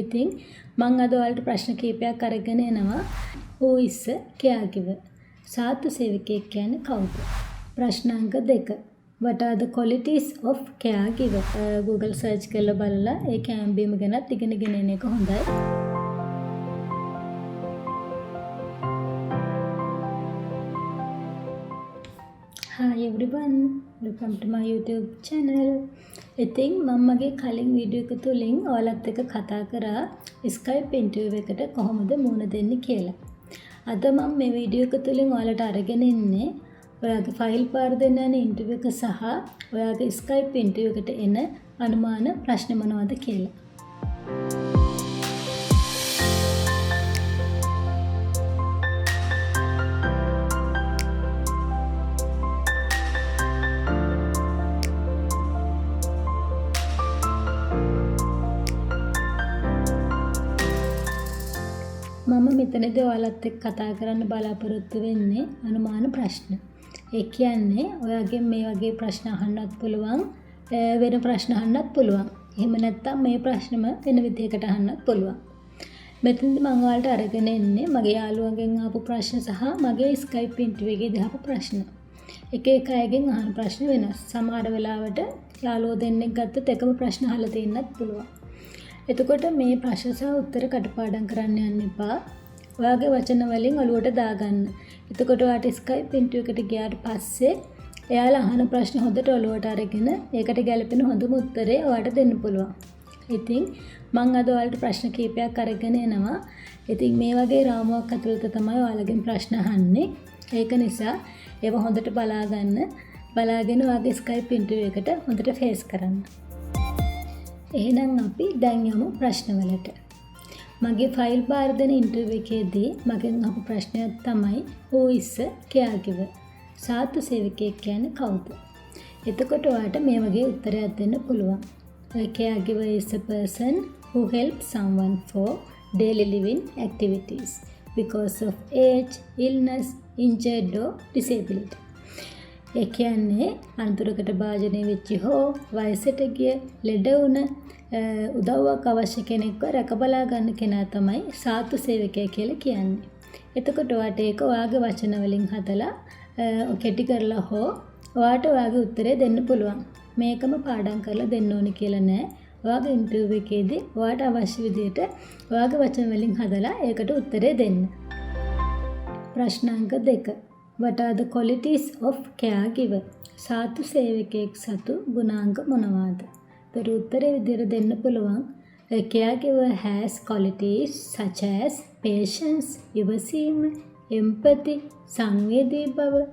ඉතින් මම අද ඔයාලට ප්‍රශ්න කිහිපයක් අරගෙන එනවා. Who is a caregiver? සාත්තු සේවකයෙක් කියන්නේ කවුද? ප්‍රශ්නාංක 2. What are the qualities of caregiver? Google search කරලා බලලා ඒ කැම්බීම ගැනත් ඉගෙනගෙන එන එක හොඳයි. Hi everyone, welcome to my YouTube channel. ඉතින් මම මගේ කලින් වීඩියෝ එක තුලින් ඔයාලත් එක්ක කතා කරා Skype interview එකට කොහොමද මුහුණ දෙන්නේ කියලා. අද මම මේ වීඩියෝ එක තුලින් ඔයාලට අරගෙන ඉන්නේ ඔයාගේ ෆයිල් පාර දෙන්න යන ඉන්ටර්විව් එක සහ ඔයාගේ Skype interview එකට එන අනුමාන ප්‍රශ්න මොනවද කියලා. මම මෙතනදී ඔයාලත් එක්ක කතා කරන්න බලාපොරොත්තු වෙන්නේ අනුමාන ප්‍රශ්න. ඒ කියන්නේ ඔයාගෙන් මේ වගේ ප්‍රශ්න අහන්නත් පුළුවන්, වෙන ප්‍රශ්න අහන්නත් පුළුවන්. එහෙම නැත්නම් මේ ප්‍රශ්නම වෙන විදිහකට අහන්නත් පුළුවන්. මෙතනදී මම ඔයාලට අරගෙන එන්නේ මගේ යාළුවන්ගෙන් ආපු ප්‍රශ්න සහ මගේ Skype interview එකේදී ආපු ප්‍රශ්න. එක එක අයගෙන් අහන ප්‍රශ්න වෙනස්. සමහර වෙලාවට යාළුවෝ දෙන්නෙක් ගත්තත් එකම ප්‍රශ්න අහලා තියෙන්නත් පුළුවන්. එතකොට මේ ප්‍රශ්න සහ උත්තර කටපාඩම් කරන්න යන්න එපා. ඔයාගේ වචන වලින් ඔලුවට දාගන්න. එතකොට ඔයාට Skype interview එකට ගියාට පස්සේ එයාලා අහන ප්‍රශ්න හොඳට ඔලුවට අරගෙන ඒකට ගැලපෙන හොඳම උත්තරේ ඔයාට දෙන්න පුළුවන්. ඉතින් මම අද ඔයාලට ප්‍රශ්න කිහිපයක් අරගෙන එනවා. ඉතින් මේ වගේ රාමුවක් ඇතුළත තමයි ඔයාලගෙන් ප්‍රශ්න අහන්නේ. ඒක නිසා ඒව හොඳට බලාගෙන ඔයාගේ Skype interview එකට හොඳට ෆේස් කරන්න. එහෙනම් අපි දැන් යමු ප්‍රශ්නවලට. මගේ ෆයිල් බාර දෙන ඉන්ටර්විව් එකේදී මගෙන් අහපු ප්‍රශ්නයක් තමයි Who is a caregiver? සාත්තු සේවකයෙක් කියන්නේ කවුද? එතකොට ඔයාලට මේ වගේ උත්තරයක් දෙන්න පුළුවන්. A caregiver is a person who helps someone for daily living activities because of age, illness, injured or disability. ඒ කියන්නේ අනතුරකට භාජනය වෙච්ච හෝ වයසට ගිය ලෙඩ වුණ උදව්වක් අවශ්‍ය කෙනෙක්ව රැකබලා ගන්න කෙනා තමයි සාත්තු සේවකයා කියලා කියන්නේ. එතකොට ඔයාට ඒක ඔයාගේ වචන වලින් හදලා කෙටි කරලා හෝ ඔයාට ඔයාගේ උත්තරේ දෙන්න පුළුවන්. මේකම පාඩම් කරලා දෙන්න ඕනේ කියලා නෑ. ඔයාගේ ඉන්ටර්විව් එකේදී ඔයාට අවශ්‍ය විදිහට ඔයාගේ වචන වලින් හදලා ඒකට උත්තරේ දෙන්න. ප්‍රශ්නාංක 2. What are the qualities of caregiver? සාත්තු සේවකයෙක් සතු ගුණාංග මොනවාද? ඒතර උත්තරේ විදිහට දෙන්න පුළුවන්. A caregiver has qualities such as patience, ඉවසීම, empathy, සංවේදී බව,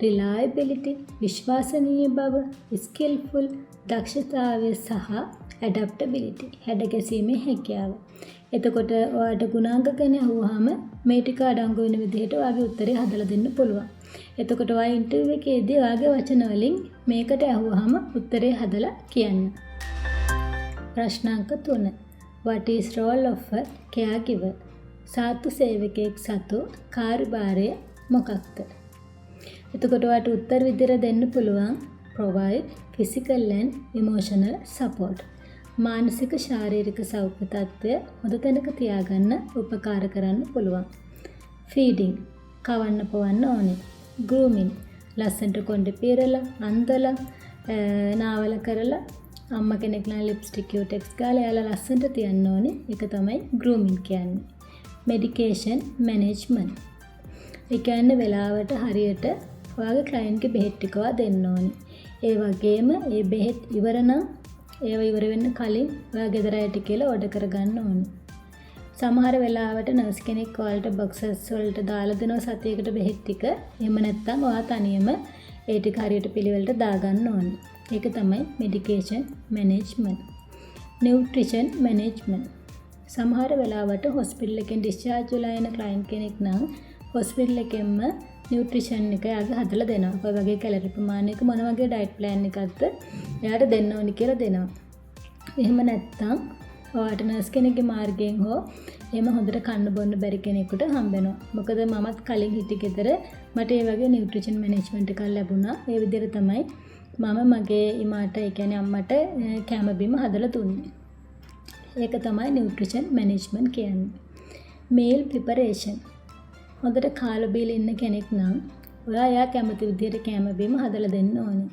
reliability, විශ්වාසනීය බව, skillful, දක්ෂතාවය සහ adaptability, හැඩගැසීමේ හැකියාව. එතකොට ඔයාලට ගුණාංග ගැන අහුවාම මේ ටික අඩංගු වෙන විදිහට ඔයාගේ උත්තරේ හදලා දෙන්න පුළුවන්. එතකොට ඔයා ඉන්ටර්විව් එකේදී ඔයාගේ වචන වලින් මේකට අහුවාම උත්තරේ හදලා කියන්න. ප්‍රශ්නාංක 3. What is role of a caregiver? සාත්තු සේවකයෙක් සතු කාර්යභාරය මොකක්ද? එතකොට ඔයාට උත්තර විදිහට දෙන්න පුළුවන්. Provide physical and emotional support. මානසික ශාරීරික සෞඛ්‍ය තත්ත්වය හොඳ තැනක තියාගන්න උපකාර කරන්න පුළුවන්. ෆීඩින් කවන්න පොවන්න ඕනේ. ගෲමින් ලස්සනට කොණ්ඩේ පීරලා අන්දලා නාවල කරලා අම්මා කෙනෙක් නම් ලිප්ස්ටික් කියුටෙක්ස් ගාලා එයාලා ලස්සනට තියන්න ඕනේ. ඒක තමයි ගෲමින් කියන්නේ. Medication management. ඒ කියන්නේ වෙලාවට හරියට ඔයාගේ ක්ලයන්ට්ගේ බෙහෙත් ටිකව දෙන්න ඕනේ. ඒ වගේම ඒ බෙහෙත් ඉවර නම් ඒව ඉවර වෙන්න කලින් ඔයා ගෙදර ඇවිත් කියලා ඕඩර් කරගන්න ඕනේ. සමහර වෙලාවට නර්ස් කෙනෙක් ඔයාලට බොක්සස් වලට දාලා දෙනවා සතියකට බෙහෙත් ටික. එහෙම නැත්නම් ඔයා තනියම ඒ ටික හරියට පිළිවෙලට දාගන්න ඕනේ. ඒක තමයි මෙඩිකේෂන් මැනේජ්මන්ට්. Nutrition management. සමහර වෙලාවට හොස්පිටල් එකෙන් ඩිස්චාර්ජ් වෙලා එන ක්ලයන්ට් කෙනෙක් නම් හොස්පිටල් එකෙන්ම නියුට්‍රිෂන් එක යාගේ හදලා දෙනවා. ඔය වගේ කැලරි ප්‍රමාණයක මොන වගේ ඩයට් ප්ලෑන් එකක්ද එයාට දෙන්න ඕනි කියලා දෙනවා. එහෙම නැත්නම් ඔයාට නර්ස් කෙනෙක්ගේ මාර්ගයෙන් හෝ එහෙම හොඳට කන්න බොන්න බැරි කෙනෙකුට හම්බ වෙනවා. මොකද මමත් කලින් හිටි ගෙදර මට ඒ වගේ නියුට්‍රිෂන් මැනේජ්මන්ට් එකක් ලැබුණා. ඒ විදිහට තමයි මම මගේ ඉමාට ඒ කියන්නේ අම්මට කැම බීම හදලා දුන්නේ. ඒක තමයි නියුට්‍රිෂන් මැනේජ්මන්ට් කියන්නේ. Meal preparation. හොඳට කාලා බීලා ඉන්න කෙනෙක් නම් ඔයා කැමති විදිහට කෑම බීම හදලා දෙන්න ඕනේ.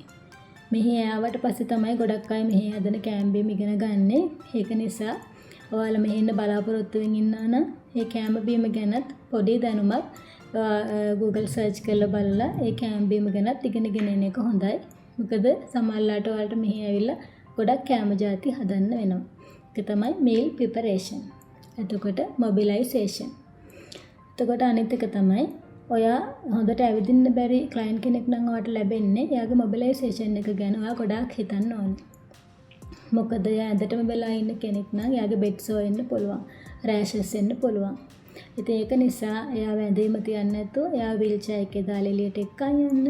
මෙහි ආවට පස්සේ තමයි ගොඩක් අය මෙහි හදන කෑම බීම ඉගෙන ගන්නෙ. ඒක නිසා ඔයාලා මෙහි ඉන්න බලාපොරොත්තු වෙමින් ඉන්නා නම් මේ කෑම බීම ගැනත් පොඩි දැනුමක් Google search කරලා බලලා ඒ කෑම බීම ගැනත් ඉගෙනගෙන එන එක හොඳයි. මොකද සමහරලාට ඔයාලට මෙහි ඇවිල්ලා ගොඩක් කෑම ಜಾති හදන්න වෙනවා. ඒක තමයි meal preparation. එතකොට mobilization. එතකොට අනිත් එක තමයි ඔයා හොඳට ඇවිදින්න බැරි ක්ලයන්ට් කෙනෙක් නම් ඔයාට ලැබෙන්නේ එයාගේ mobilization එක ගැන ඔයා ගොඩාක් හිතන්න ඕනේ. මොකද එයා ඇඳටම වෙලා ඉන්න කෙනෙක් නම් එයාගේ බෙඩ් සෝ වෙන්න පුළුවන්. රෑෂස් එන්න පුළුවන්. ඉතින් ඒක නිසා එයා වැඳීම තියන්නේ නැතුව එයා වීල් චෙයාර් එකේ දාලා එළියට එක්කන් යන්න.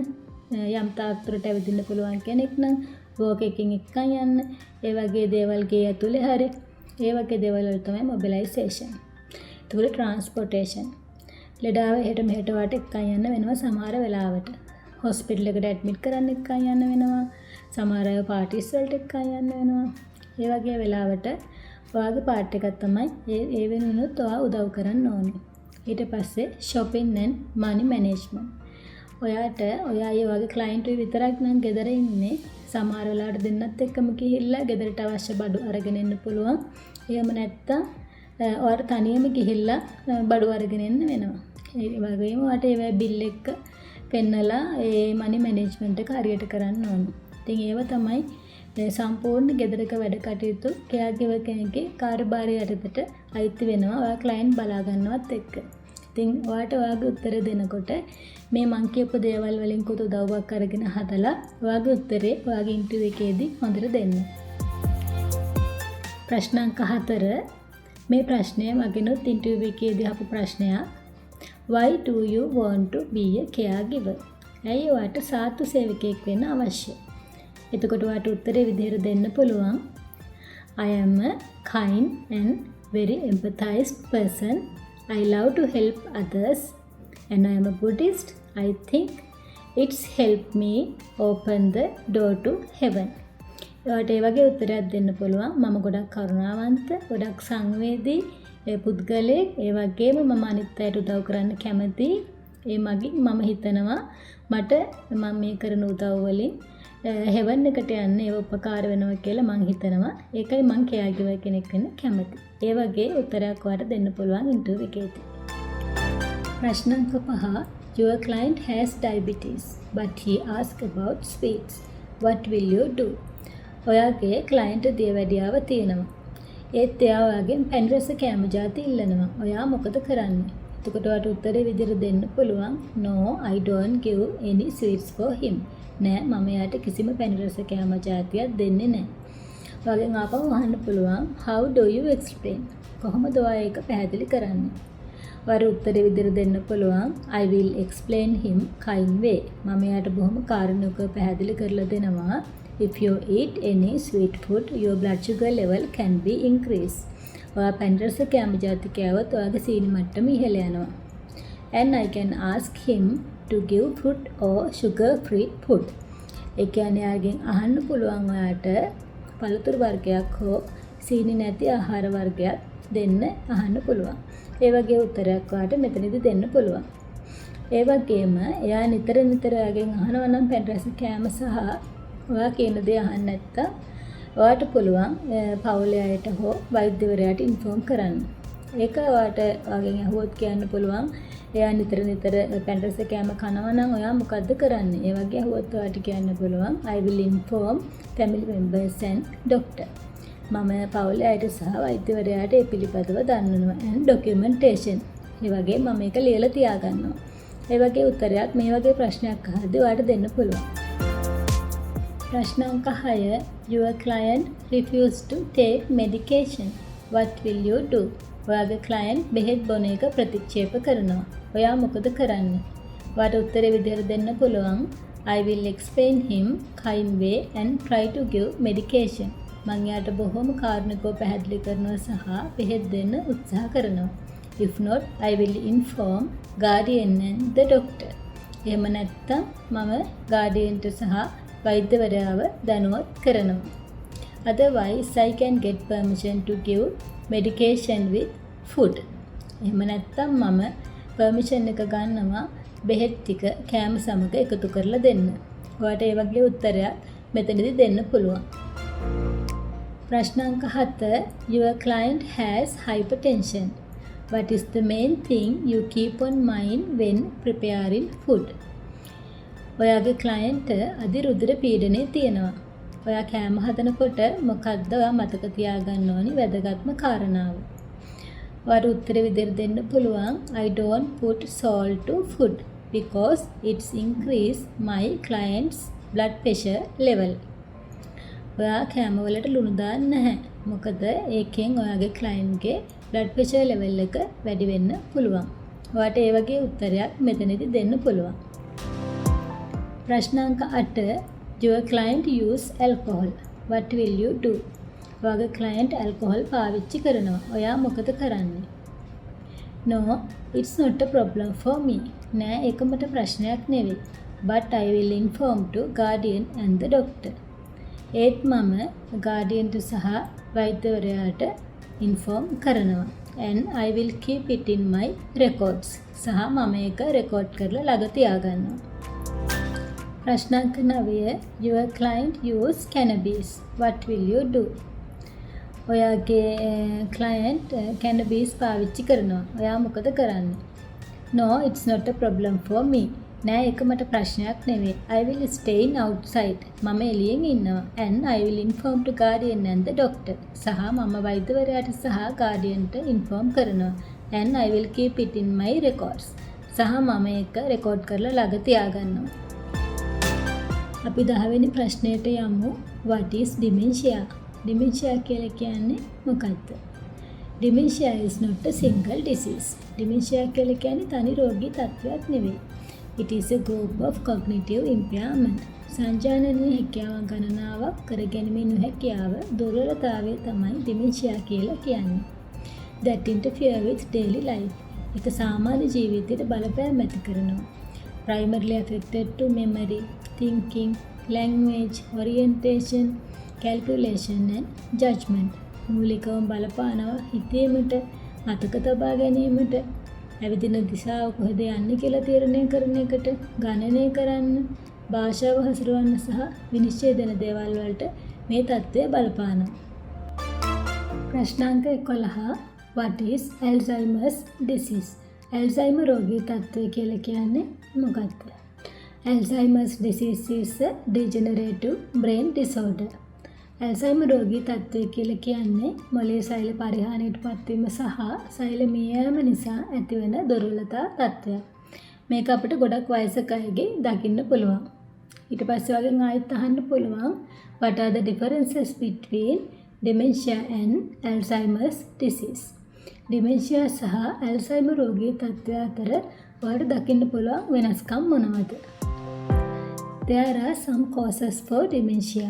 යම් තාක් දුරට ඇවිදින්න පුළුවන් කෙනෙක් නම් වෝක් එකකින් එක්කන් යන්න. ඒ වගේ දේවල් ගේ ඇතුලේ හරි. ඒ වගේ දේවල් වල තමයි mobilization. ඒතකොට transportation. ලෙඩාව එහෙට මෙහෙට වට එක්කන් යන්න වෙනවා සමහර වෙලාවට. හොස්පිටල් එකට ඇඩ්මිට් කරන්න එක්කන් යන්න වෙනවා. සමහර අය පාටිස් වලට එක්කන් යන්න වෙනවා. ඒ වගේ වෙලාවට ඔයාගේ පාර්ට් එකක් තමයි ඒ වෙනුනොත් ඔයා උදව් කරන්න ඕනේ. ඊට පස්සේ shopping and money management. ඔයාට ඔයා ඒ වගේ ක්ලයන්ට් විතරක් නම් ගෙදර ඉන්නේ සමහර වෙලාවට දෙන්නත් එක්කම ගිහිල්ලා ගෙදරට අවශ්‍ය බඩු අරගෙන එන්න පුළුවන්. එහෙම නැත්තම් ඔයාට තනියම ගිහිල්ලා බඩු අරගෙන එන්න වෙනවා. ඒ වගේම ඔයාට ඒ බිල් එක පෙන්නලා ඒ මනි මැනේජ්මන්ට් එක හරියට කරන්න ඕනේ. ඉතින් ඒව තමයි සම්පූර්ණ ගෙදරක වැඩ කටයුතු කෙයාගිවර් කෙනෙක්ගේ කාර්යභාරය යටතට අයිති වෙනවා ඔයා ක්ලයන්ට් බලා ගන්නවත් එක්ක. ඉතින් ඔයාට ඔයාගේ උත්තර දෙනකොට මේ මං කියපු දේවල් වලින් කුතු උදව්වක් අරගෙන හදලා ඔයාගේ උත්තරේ ඔයාගේ ඉන්ටර්වියු එකේදී හොඳට දෙන්න. ප්‍රශ්න අංක 4 මේ ප්‍රශ්නය මගෙනුත් ඉන්ටර්වියු එකේදී අහපු ප්‍රශ්නයක්. Why do you want to be a caregiver? ඇයි ඔයාට සාතු සේවකයෙක් වෙන්න අවශ්‍ය? එතකොට ඔයාට උත්තරේ විදිහට දෙන්න පුළුවන්. I am a kind and very empathized person. I love to help others and I am a Buddhist. I think it's helped me open the door to heaven. ඔයාට ඒ වගේ උත්තරයක් දෙන්න පුළුවන්. මම ගොඩක් කරුණාවන්ත, ගොඩක් සංවේදී පුද්ගලයෙක්. ඒ වගේම මම අනිත් අයට උදව් කරන්න කැමතියි. ඒ මගින් මම හිතනවා මට මම මේ කරන උදව් වලින් හෙවන් එකට යන්න ඒව උපකාර වෙනවා කියලා මං හිතනවා. ඒකයි මං කෙයාගිවර් කෙනෙක් වෙන්න කැමති. ඒ වගේ උත්තරයක් ඔයාට දෙන්න පුළුවන් ඉන්ටර්වියු එකේදී. ප්‍රශ්න අංක 5. Your client has diabetes but he asks about sweets. What will you do? ඔයාගේ ක්ලයන්ට් දියවැඩියාව තියෙනවා. ඒත් එයා ඔයාගෙන් පැණි රස කෑම ಜಾති ඉල්ලනවා. ඔයා මොකද කරන්නේ? එතකොට ඔයාට උත්තරේ විදිහට දෙන්න පුළුවන්. No, I don't give any sweets for him. නෑ මම එයාට කිසිම පැණි රස කෑම ಜಾතියක් දෙන්නේ නෑ. ඔයාගෙන් ආපහු අහන්න පුළුවන්. How do you explain? කොහොමද ඔයා ඒක පැහැදිලි කරන්නේ? ඔයාට උත්තරේ විදිහට දෙන්න පුළුවන්. I will explain him kind way. මම එයාට බොහොම කාරුණිකව පැහැදිලි කරලා දෙනවා. If you eat any sweet food, your blood sugar level can be increased. ඔයා පැණි රස කෑම ಜಾති කෑවොත් ඔයාගේ සීනි මට්ටම ඉහළ යනවා. And I can ask him to give fruit or sugar free food. ඒ කියන්නේ යාගෙන් අහන්න පුළුවන් ඔයාට පළතුරු වර්ගයක් හෝ සීනි නැති ආහාර වර්ගයක් දෙන්න අහන්න පුළුවන්. ඒ වගේ උත්තරයක් ඔයාට මෙතනදී දෙන්න පුළුවන්. ඒ වගේම එයා නිතර ඔයාගෙන් අහනවා නම් පැණි රස කෑම සහ ඔයා කියන දේ අහන්න නැත්තම් ඔයාට පුළුවන් පවුලේ අයට හෝ වෛද්‍යවරයාට ඉන්ෆෝම් කරන්න. ඒක ඔයාට ඔයාගෙන් අහුවොත් කියන්න පුළුවන්. එයා නිතර පැණි රස කෑම කනවා නම් ඔයා මොකද්ද කරන්නේ? ඒ වගේ අහුවොත් ඔයාට කියන්න පුළුවන් I will inform family members and doctor. මම පවුලේ අයට සහ වෛද්‍යවරයාට ඒ පිළිපදව දන්වනවා and documentation. ඒ වගේ මම මේක ලියලා තියාගන්නවා. ඒ වගේ උත්තරයක් මේ වගේ ප්‍රශ්නයක් අහද්දී ඔයාට දෙන්න පුළුවන්. ප්‍රශ්න අංක 6. Your client refused to take medication. What will you do? ඔයාගේ ක්ලයන්ට් බෙහෙත් බොන එක ප්‍රතික්ෂේප කරනවා. ඔයා මොකද කරන්නේ? ඔයාට උත්තරේ විදිහට දෙන්න පුළුවන්. I will explain him kind way and try to give medication. මං යාට බොහොම කාරුණිකව පැහැදිලි කරනවා සහ බෙහෙත් දෙන්න උත්සාහ කරනවා. If not, I will inform guardian and the doctor. එහෙම නැත්තම් මම guardianට සහ වෛද්‍යවරයාව දැනුවත් කරනවා. Otherwise, I can get permission to give medication with food. එහෙම නැත්නම් මම permission එක ගන්නවා බෙහෙත් ටික කෑම සමග එකතු කරලා දෙන්න. ඔයාලට ඒ වගේ උත්තරයක් මෙතනදී දෙන්න පුළුවන්. ප්‍රශ්න අංක 7. Your client has hypertension. What is the main thing you keep on mind when preparing food? ඔයාගේ client අධිරුධිර පීඩනය තියෙනවා. ඔයා කෑම හදනකොට මොකක්ද ඔයා මතක තියාගන්න ඕනි වැදගත්ම කාරණාව? ඔයාට උත්තර විදිහට දෙන්න පුළුවන් I don't put salt to food because it's increase my client's blood pressure level. ඔයා කෑම වලට ලුණු දාන්නේ නැහැ. මොකද ඒකෙන් ඔයාගේ clientගේ blood pressure level එක වැඩි වෙන්න පුළුවන්. ඔයාට ඒ වගේ උත්තරයක් මෙතනදී දෙන්න පුළුවන්. ප්‍රශ්න අංක 8. Your client use alcohol. What will you do? ඔයාගේ client alcohol පාවිච්චි කරනවා. ඔයා මොකද කරන්නේ? No, it's not a problem for me. නෑ ඒක මට ප්‍රශ්නයක් නෙවෙයි. But I will inform to guardian and the doctor. ඒත් මම guardian සහ වෛද්‍යවරයාට inform කරනවා. And I will keep it in my records. සහ මම ඒක රෙකෝඩ් කරලා ළඟ තියාගන්නවා. ප්‍රශ්න අංක 9. Your client use cannabis. What will you do? ඔයාගේ client cannabis පාවිච්චි කරනවා. ඔයා මොකද කරන්නේ? No, it's not a problem for me. නෑ ඒක මට ප්‍රශ්නයක් නෙවෙයි. I will stay outside. මම එළියෙන් ඉන්නවා. And I will inform to guardian and the doctor. සහ මම වෛද්‍යවරයාට සහ guardianට inform කරනවා. And I will keep it in my records. සහ මම ඒක රෙකෝඩ් කරලා ළඟ තියාගන්නවා. අපි 10 වෙනි ප්‍රශ්නයට යමු. What is dementia? Dementia කියලා කියන්නේ මොකක්ද? Dementia is not a single disease. Dementia කියලා කියන්නේ තනි රෝගී තත්ත්වයක් නෙවෙයි. It is a group of cognitive impairment. සංජානනීය හැකියාවන් ගණනාවක් කරගැනීමේ නොහැකියාව දුර්වලතාවය තමයි dementia කියලා කියන්නේ. That interfere with daily life. ඒක සාමාන්‍ය ජීවිතයට බලපෑම් ඇති කරනවා. Primarily affected to memory, thinking, language, orientation, calculation and judgment. මූලිකවම බලපානවා හිතීමට, මතක තබා ගැනීමට, ඇවිදින දිශාව කොහෙද යන්නේ කියලා තීරණය කරන එකට, ගණනය කරන්න, භාෂාව හසුරවන්න සහ විනිශ්චය දෙන දේවල් වලට මේ தත්ත්වය බලපානවා. ප්‍රශ්නාංක 11. What is Alzheimer's disease? Alzheimer රෝගී තත්ත්වය කියලා කියන්නේ මොකක්ද? Alzheimer's disease is a degenerative brain disorder. Alzheimer රෝගී තත්ත්වය කියලා කියන්නේ මොළයේ සෛල පරිහානියට පත්වීම සහ සෛල මිය යාම නිසා ඇතිවන දුර්වලතා තත්ත්වයක්. මේක අපිට ගොඩක් වයසක අයගේ දකින්න පුළුවන්. ඊට පස්සේ වගේ ආයෙත් අහන්න පුළුවන් what are the differences between dementia and Alzheimer's disease? dementia සහ Alzheimer රෝගී තත්ත්වය අතර ඔයාලට දකින්න පුළුවන් වෙනස්කම් මොනවද? There are some causes for dementia.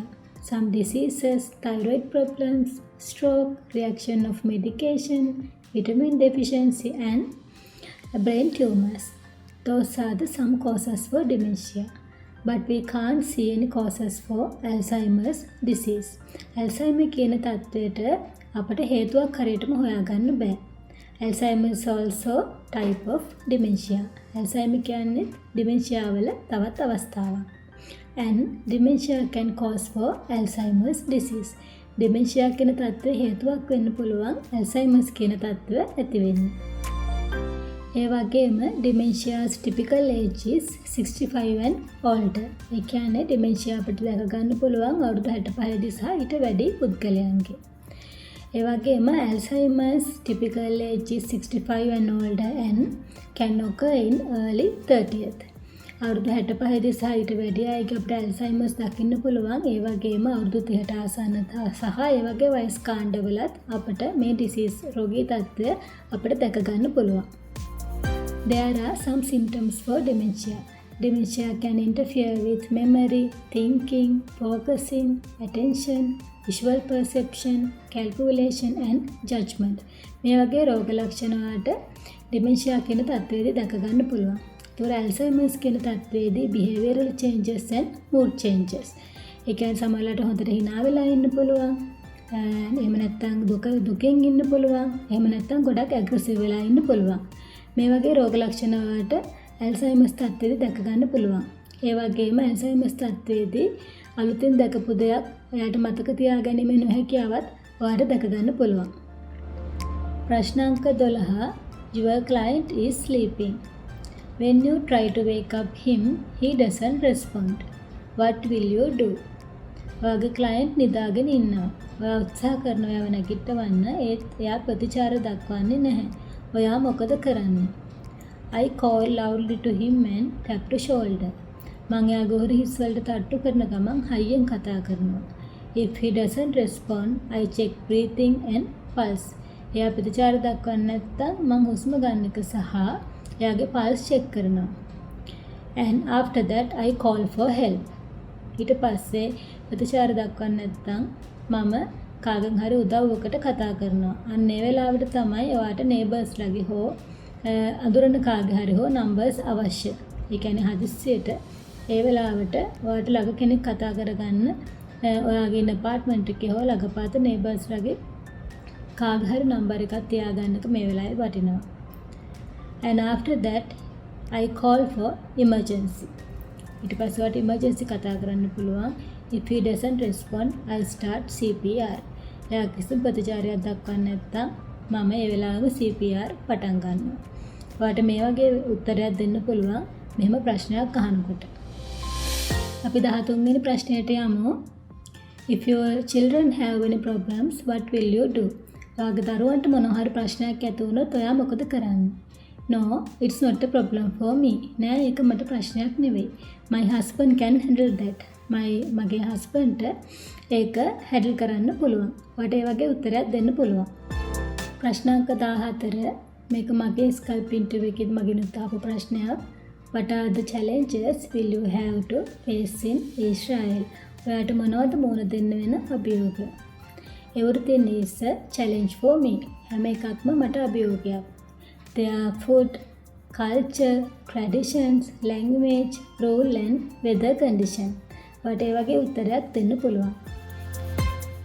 Some diseases, thyroid problems, stroke, reaction of medication, vitamin deficiency and brain tumors. Those are the some causes for dementia. But we can't see any causes for Alzheimer's disease. Alzheimer කියන තත්ත්වයට අපට හේතුවක් හරියටම හොයාගන්න බෑ. Alzheimer is also type of dementia. Alzheimer කියන්නේ dementia වල තවත් අවස්ථාවක්. And dementia can cause for Alzheimer's disease. Dementia කියන තත්ත්වය හේතුවක් වෙන්න පුළුවන් Alzheimer's කියන තත්ත්වය ඇති වෙන්න. ඒ වගේම dementia's typical age is 65 and older. ඒ කියන්නේ dementia අපිට දැක ගන්න පුළුවන් අවුරුදු 65 සහ ඊට වැඩි පුද්ගලයන්ගේ. ඒ වගේම Alzheimer's typical age is 65 and older and can occur in early 30th. අවුරුදු 65 සහ ඊට වැඩි අයගේ අපිට ඇල්සයිමර්ස් දකින්න පුළුවන්. ඒ වගේම අවුරුදු 30ට ආසන්න සහ ඒ වගේ වයස් කාණ්ඩවලත් අපිට මේ ඩිසීස් රෝගී තත්ත්වය අපිට දැක ගන්න පුළුවන්. There are some symptoms for dementia. Dementia can interfere with memory, thinking, focusing, attention, visual perception, calculation and judgment. මේ වගේ රෝග ලක්ෂණ වලට dementia කියන තත්ත්වයේදී දැක ගන්න පුළුවන්. ඒතර Alzheimer's කියන තත්ත්වයේදී behavioral changes and mood changes. ඒ කියන්නේ සමහරවිට හොඳට hina වෙලා ඉන්න පුළුවන්. එහෙම නැත්නම් දුකෙන් ඉන්න පුළුවන්. එහෙම නැත්නම් ගොඩක් ඇග්‍රෙසිව් වෙලා ඉන්න පුළුවන්. මේ වගේ රෝග ලක්ෂණ වලට ඇල්සයිමර්ස් තත්ත්වයේදී දැක ගන්න පුළුවන්. ඒ වගේම ඇල්සයිමර්ස් තත්ත්වයේදී අලුතෙන් දැකපු දෙයක් ඔයාට මතක තියාගැනීමේ නොහැකියාවත් ඔයාට දැක ගන්න පුළුවන්. ප්‍රශ්න අංක 12. Your client is sleeping. When you try to wake up him, he doesn't respond. What will you do? ඔයාගේ client නිදාගෙන ඉන්නවා. ඔයා උත්සාහ කරනවා එයාව නැගිටවන්න. ඒත් එයා ප්‍රතිචාර දක්වන්නේ නැහැ. ඔයා මොකද කරන්නේ? I call loudly to him and tap the shoulder. මං එයාගේ හිස් වලට තට්ටු කරන ගමන් හයියෙන් කතා කරනවා. If he doesn't respond, I check breathing and pulse. එයා ප්‍රතිචාර දක්වන්නේ නැත්නම් මං හුස්ම ගන්න එක සහ එයාගේ පල්ස් චෙක් කරනවා. And after that I call for help. ඊට පස්සේ ප්‍රතිචාර දක්වන්නේ නැත්නම් මම කාගෙන් හරි උදව්වකට කතා කරනවා. අන්න ඒ වෙලාවට තමයි ඔයාට නේබර්ස් ලගේ හෝ අඳුරන කාගේ හරි හෝ නම්බර්ස් අවශ්‍ය. ඒ කියන්නේ හදිස්සියට ඒ වෙලාවට ඔයාට ළඟ කෙනෙක් කතා කරගන්න ඔයාගේ ඉන්න අපාර්ට්මන්ට් එකේ හෝ ළඟපාත නේබර්ස් ලගේ කාගේ හරි නම්බර් එකක් තියාගන්නක මේ වෙලාවේ වටිනවා. And after that I call for emergency. ඊට පස්සේ ඔයාට emergency කතා කරන්න පුළුවන්. If he doesn't respond, I start CPR. එයා කිසි ප්‍රතිචාරයක් දක්වන්නේ නැත්නම් මම ඒ වෙලාවෙම CPR පටන් ගන්නවා. ඔයාට මේ වගේ උත්තරයක් දෙන්න පුළුවන් මෙහෙම ප්‍රශ්නයක් අහනකොට. අපි 13 වෙනි ප්‍රශ්නයට යමු. If your children have any problems, what will you do? ඔයාගේ දරුවන්ට මොනවා හරි ප්‍රශ්නයක් ඇති වුණොත් ඔයා මොකද කරන්නේ? No, it's not a problem for me. නෑ ඒක මට ප්‍රශ්නයක් නෙවෙයි. My husband can handle that. මගේ හස්බන්ඩ්ට ඒක හැඩල් කරන්න පුළුවන්. ඔයාට ඒ වගේ උත්තරයක් දෙන්න පුළුවන්. ප්‍රශ්න අංක 14. මේක මගේ Skype interview එකේදී මගෙන් උත්තරපු ප්‍රශ්නයක්. What are the challenges will you have to face in Israel? ඔයාට මොනවද මුහුණ දෙන්න වෙන අභියෝග? Everything is a challenge for me. හැම එකක්ම මට අභියෝගයක්. Their food, culture, traditions, language, rule and weather condition. ඔයාට ඒ වගේ උත්තරයක් දෙන්න පුළුවන්.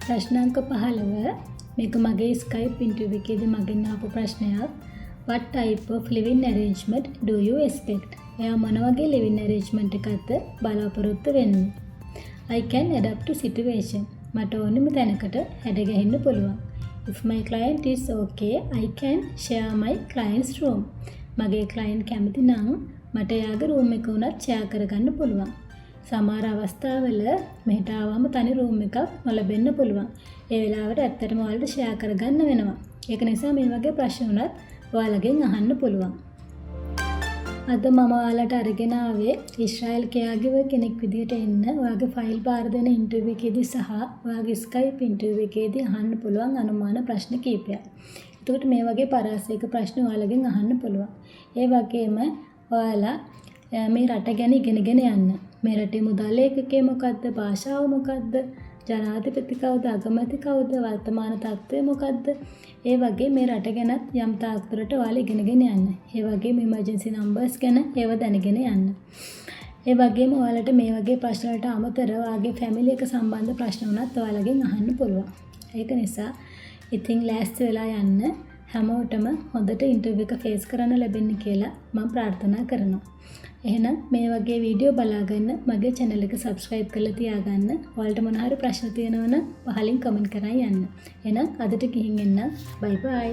ප්‍රශ්න අංක 15. මේක මගේ Skype interview එකේදී මගෙන් ආපු ප්‍රශ්නයක්. What type of living arrangement do you expect? එයා මොන වගේ living arrangement එකක්ද බලාපොරොත්තු වෙන්නේ? I can adapt to situation. මට ඕනෙම තැනකට හැඩගැහෙන්න පුළුවන්. If my client is okay, I can share my client's room. මගේ client කැමති නම් මට එයාගේ room එක උනත් share කරගන්න පුළුවන්. සමහර අවස්ථාවල මෙහෙට ආවම තනි room එකක් නොලැබෙන්න පුළුවන්. ඒ වෙලාවට ඇත්තටම ඔයාලට share කරගන්න වෙනවා. ඒක නිසා මේ වගේ ප්‍රශ්න උනත් ඔයාලගෙන් අහන්න පුළුවන්. අද මම ඔයාලට අරගෙන ආවේ ඊශ්‍රායල් කෙයාගිවර් කෙනෙක් විදිහට එන්න ඔයාගේ ෆයිල් බාර දෙන ඉන්ටර්විව් එකේදී සහ ඔයාගේ Skype ඉන්ටර්විව් එකේදී අහන්න පුළුවන් අනුමාන ප්‍රශ්න කිහිපයක්. එතකොට මේ වගේ පරාසයක ප්‍රශ්න ඔයාලගෙන් අහන්න පුළුවන්. ඒ වගේම ඔයාලා මේ රට ගැන ඉගෙනගෙන යන්න. මේ රටේ මුදල් ඒකකය මොකද්ද? භාෂාව මොකද්ද? ජනාධිපති කවුද? අගමැති කවුද? වර්තමාන තත්ත්වය මොකද්ද? ඒ වගේ මේ රට ගැනත් යම් තාක් දුරට ඔයාලා ඉගෙනගෙන යන්න. ඒ වගේම ඉමර්ජන්සි නම්බර්ස් ගැන ඒව දැනගෙන යන්න. ඒ වගේම ඔයාලට මේ වගේ ප්‍රශ්න වලට අමතරව ඔයාගේ ෆැමිලි එක සම්බන්ධ ප්‍රශ්න වුණත් ඔයාලගෙන් අහන්න පුළුවන්. ඒක නිසා ඉතින් ලෑස්ති වෙලා යන්න. හැමෝටම හොඳට ඉන්ටර්විව් එක ෆේස් කරන්න ලැබෙන්න කියලා මම ප්‍රාර්ථනා කරනවා. එහෙනම් මේ වගේ වීඩියෝ බලාගන්න මගේ channel එක subscribe කරලා තියාගන්න. ඔයාලට මොන හරි ප්‍රශ්න තියෙනවා නම් පහලින් comment කරන් යන්න. එහෙනම් අදට ගිහින් එන්න. bye bye.